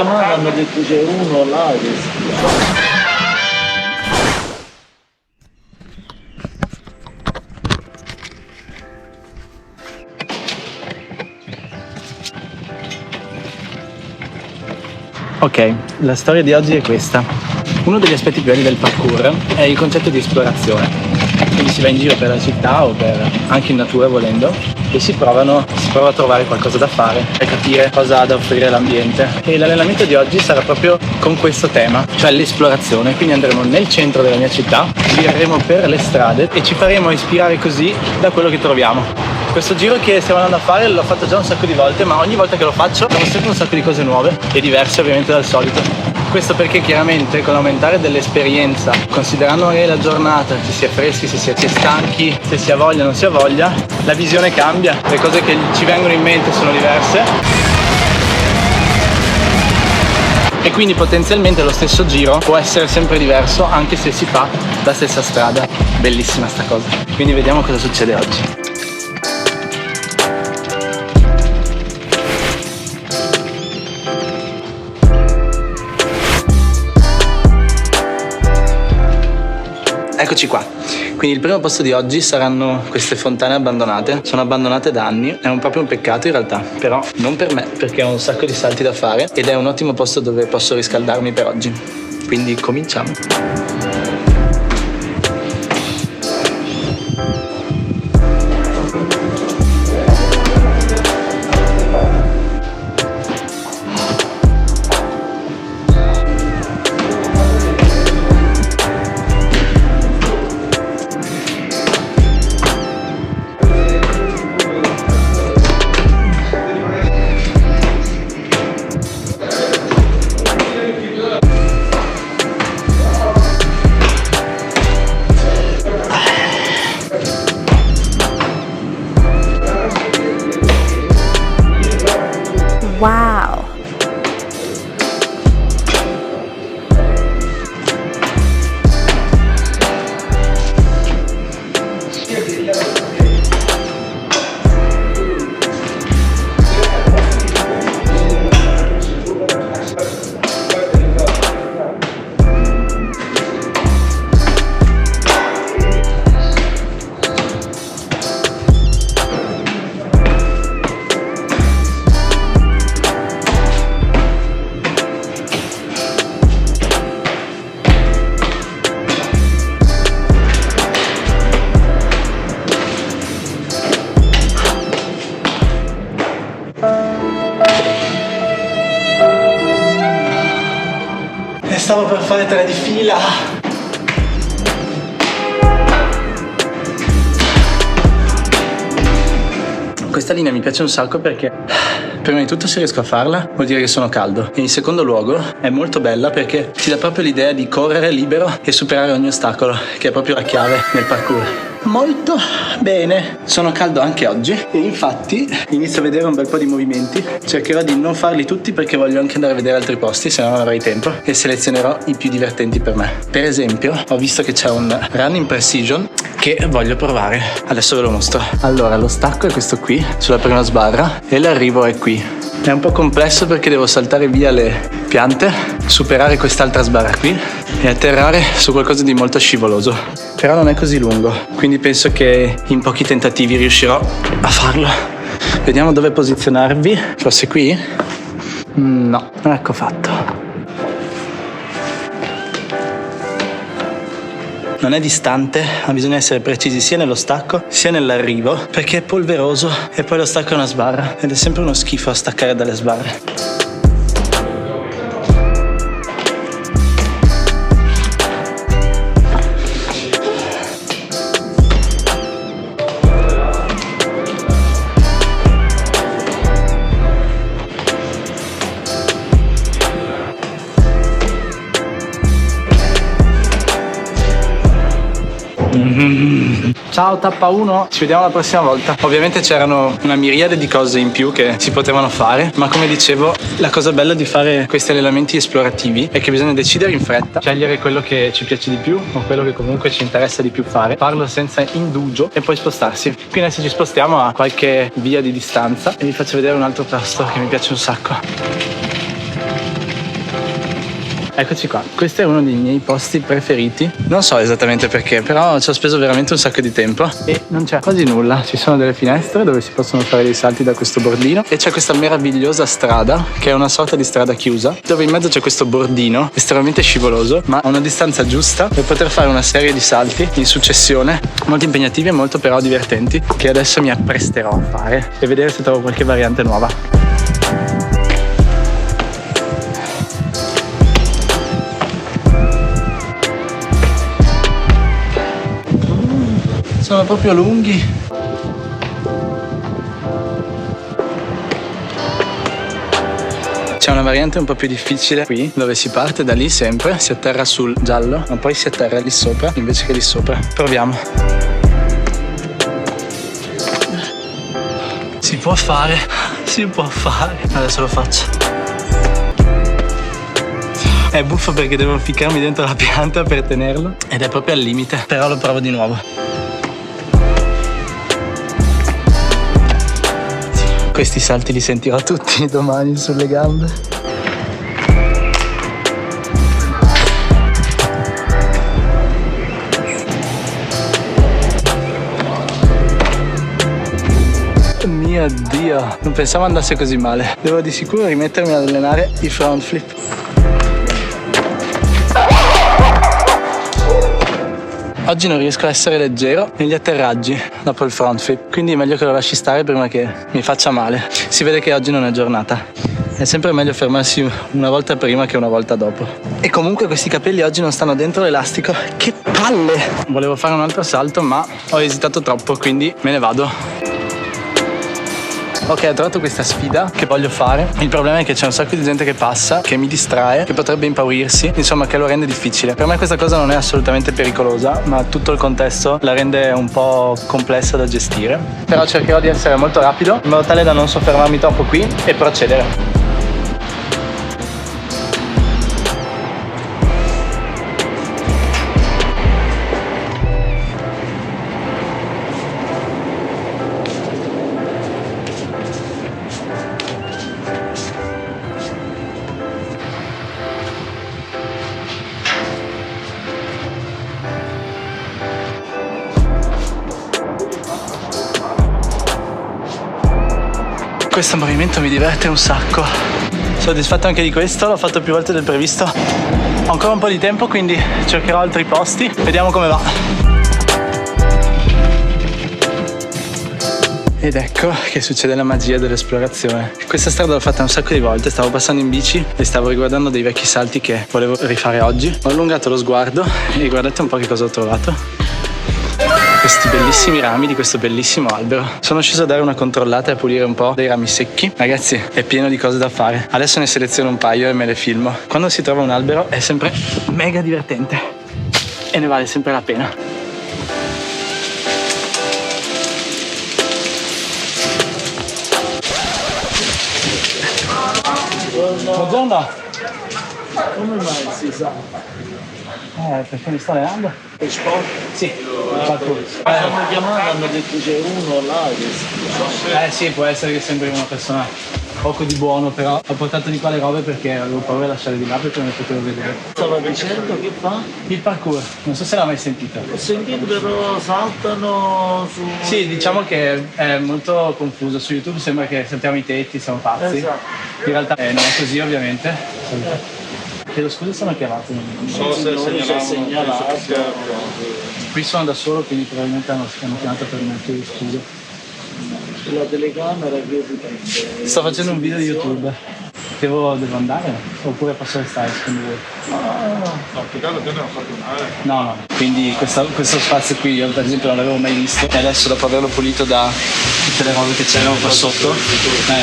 chiamata hanno detto c'è uno là che si... Ok, la storia di oggi è questa. Uno degli aspetti più belli del parkour è il concetto di esplorazione. Quindi si va in giro per la città o anche in natura volendo e si prova a trovare qualcosa da fare per capire cosa ha da offrire l'ambiente. E l'allenamento di oggi sarà proprio con questo tema, cioè l'esplorazione. Quindi andremo nel centro della mia città, gireremo per le strade e ci faremo ispirare così da quello che troviamo. Questo giro che stiamo andando a fare l'ho fatto già un sacco di volte, ma ogni volta che lo faccio trovo sempre un sacco di cose nuove e diverse ovviamente dal solito. Questo perché chiaramente con l'aumentare dell'esperienza, considerando magari la giornata, se si è freschi, se si è stanchi, se si ha voglia o non si ha voglia, la visione cambia, le cose che ci vengono in mente sono diverse e quindi potenzialmente lo stesso giro può essere sempre diverso anche se si fa la stessa strada. Bellissima sta cosa. Quindi vediamo cosa succede oggi. Eccoci qua, quindi il primo posto di oggi saranno queste fontane abbandonate, sono abbandonate da anni, è proprio un peccato in realtà, però non per me perché ho un sacco di salti da fare ed è un ottimo posto dove posso riscaldarmi per oggi, quindi cominciamo. Wow. Stavo per fare 3 di fila. Questa linea mi piace un sacco perché prima di tutto se riesco a farla vuol dire che sono caldo e in secondo luogo è molto bella perché ti dà proprio l'idea di correre libero e superare ogni ostacolo, che è proprio la chiave nel parkour. Molto bene, sono caldo anche oggi e infatti inizio a vedere un bel po' di movimenti. Cercherò di non farli tutti perché voglio anche andare a vedere altri posti, se no non avrei tempo, e selezionerò i più divertenti per me. Per esempio ho visto che c'è un run in precision che voglio provare, adesso ve lo mostro. Allora lo stacco è questo qui sulla prima sbarra e l'arrivo è qui. È un po' complesso perché devo saltare via le piante, superare quest'altra sbarra qui e atterrare su qualcosa di molto scivoloso. Però non è così lungo, quindi penso che in pochi tentativi riuscirò a farlo. Vediamo dove posizionarvi. Forse qui? No, ecco fatto. Non è distante, ma bisogna essere precisi sia nello stacco sia nell'arrivo, perché è polveroso e poi lo stacco è una sbarra ed è sempre uno schifo a staccare dalle sbarre. Ciao tappa 1, ci vediamo la prossima volta. Ovviamente c'erano una miriade di cose in più che si potevano fare, ma come dicevo la cosa bella di fare questi allenamenti esplorativi è che bisogna decidere in fretta, scegliere quello che ci piace di più o quello che comunque ci interessa di più fare, farlo senza indugio e poi spostarsi. Qui adesso ci spostiamo a qualche via di distanza e vi faccio vedere un altro posto che mi piace un sacco. Eccoci qua, questo è uno dei miei posti preferiti. Non so esattamente perché, però ci ho speso veramente un sacco di tempo e non c'è quasi nulla. Ci sono delle finestre dove si possono fare dei salti da questo bordino e c'è questa meravigliosa strada che è una sorta di strada chiusa dove in mezzo c'è questo bordino estremamente scivoloso ma a una distanza giusta per poter fare una serie di salti in successione molto impegnativi e molto però divertenti che adesso mi appresterò a fare e vedere se trovo qualche variante nuova. Sono proprio lunghi. C'è una variante un po' più difficile qui, dove si parte da lì sempre, si atterra sul giallo, ma poi si atterra lì sopra invece che lì sopra. Proviamo. Si può fare, si può fare. Adesso lo faccio. È buffo perché devo ficcarmi dentro la pianta per tenerlo ed è proprio al limite, però lo provo di nuovo. Questi salti li sentirò tutti domani sulle gambe. Mio Dio, non pensavo andasse così male. Devo di sicuro rimettermi ad allenare i front flip. Oggi non riesco a essere leggero negli atterraggi dopo il front flip, quindi è meglio che lo lasci stare prima che mi faccia male. Si vede che oggi non è giornata. È sempre meglio fermarsi una volta prima che una volta dopo. E comunque questi capelli oggi non stanno dentro l'elastico. Che palle! Volevo fare un altro salto ma ho esitato troppo, quindi me ne vado. Ok, ho trovato questa sfida che voglio fare. Il problema è che c'è un sacco di gente che passa, che mi distrae, che potrebbe impaurirsi, insomma che lo rende difficile. Per me questa cosa non è assolutamente pericolosa, ma tutto il contesto la rende un po' complessa da gestire. Però cercherò di essere molto rapido, in modo tale da non soffermarmi troppo qui e procedere. Questo movimento mi diverte un sacco. Soddisfatto anche di questo, l'ho fatto più volte del previsto. Ho ancora un po' di tempo, quindi cercherò altri posti. Vediamo come va. Ed ecco che succede la magia dell'esplorazione. Questa strada l'ho fatta un sacco di volte, stavo passando in bici e stavo riguardando dei vecchi salti che volevo rifare oggi. Ho allungato lo sguardo e guardate un po' che cosa ho trovato. Questi bellissimi rami di questo bellissimo albero. Sono sceso a dare una controllata e a pulire un po' dei rami secchi. Ragazzi, è pieno di cose da fare. Adesso ne seleziono un paio e me le filmo. Quando si trova un albero è sempre mega divertente e ne vale sempre la pena. Buongiorno. Come mai si sa? Perché mi sto allenando? Per sport? Sì, parkour. Stanno chiamando, hanno detto c'è uno là che Sì, può essere che sembri una persona poco di buono, però ho portato di qua le robe perché avevo paura di lasciare di là perché non le potevo vedere. stava dicendo che fa? Il parkour, non so se l'ha mai sentito. Ho sentito però saltano su... Sì, diciamo che è molto confuso. Su YouTube sembra che saltiamo i tetti, siamo pazzi. Esatto. In realtà non è così, ovviamente. Chiedo scusa se mi ha chiamato. Non so se segnalato. Qui sono da solo, quindi probabilmente hanno chiamato per un chiedo scusa. La telecamera che dipende. Sto facendo un video di YouTube. Devo andare? Oppure posso restare secondo voi? No, più che altro non ho fatto male. No. Quindi questo spazio qui io per esempio non l'avevo mai visto. E adesso dopo averlo pulito da tutte le robe che c'erano qua sotto,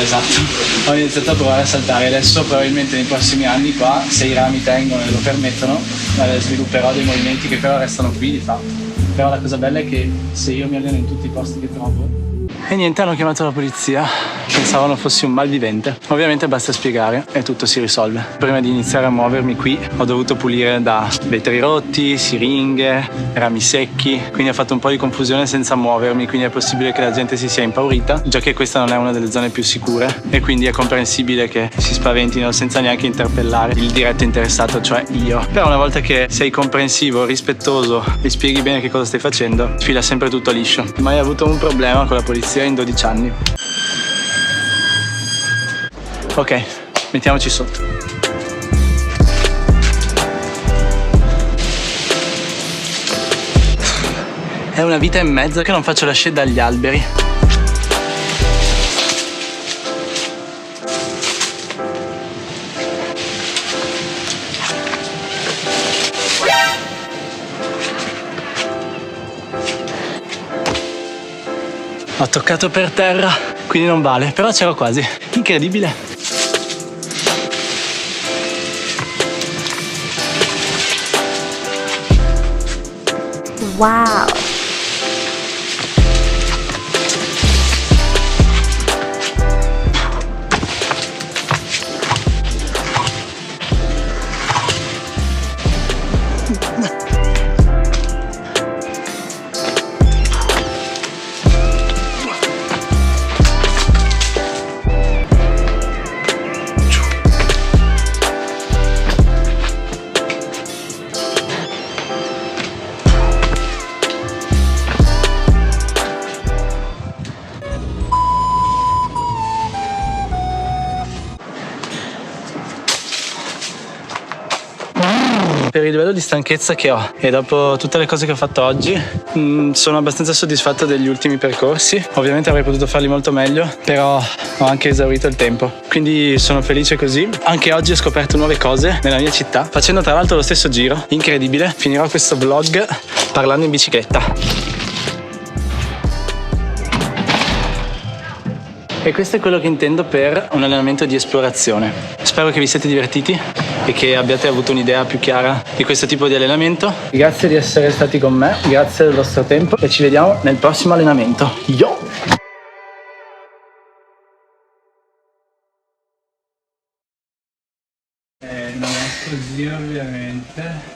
esatto, ho iniziato a provare a saltare. Adesso probabilmente nei prossimi anni qua, se i rami tengono e lo permettono, svilupperò dei movimenti che però restano qui di fatto. Però la cosa bella è che se io mi alleno in tutti i posti che trovo, E niente, hanno chiamato la polizia, pensavano fossi un malvivente. Ovviamente basta spiegare e tutto si risolve. Prima di iniziare a muovermi qui ho dovuto pulire da vetri rotti, siringhe, rami secchi, quindi ho fatto un po' di confusione senza muovermi, quindi è possibile che la gente si sia impaurita, già che questa non è una delle zone più sicure e quindi è comprensibile che si spaventino senza neanche interpellare il diretto interessato, cioè io. Però una volta che sei comprensivo, rispettoso e spieghi bene che cosa stai facendo, fila sempre tutto liscio. Mai avuto un problema con la polizia in 12 anni. Ok, mettiamoci sotto. È una vita e mezzo che non faccio la scia dagli alberi. Ho toccato per terra, quindi non vale, però c'ero quasi. Incredibile. Wow. Per il livello di stanchezza che ho e dopo tutte le cose che ho fatto oggi sono abbastanza soddisfatto degli ultimi percorsi. Ovviamente avrei potuto farli molto meglio, però ho anche esaurito il tempo, quindi sono felice così. Anche oggi ho scoperto nuove cose nella mia città, facendo tra l'altro lo stesso giro. Incredibile. Finirò questo vlog parlando in bicicletta. E questo è quello che intendo per un allenamento di esplorazione. Spero che vi siate divertiti e che abbiate avuto un'idea più chiara di questo tipo di allenamento. Grazie di essere stati con me, grazie del vostro tempo e ci vediamo nel prossimo allenamento. Yo! Non è così ovviamente.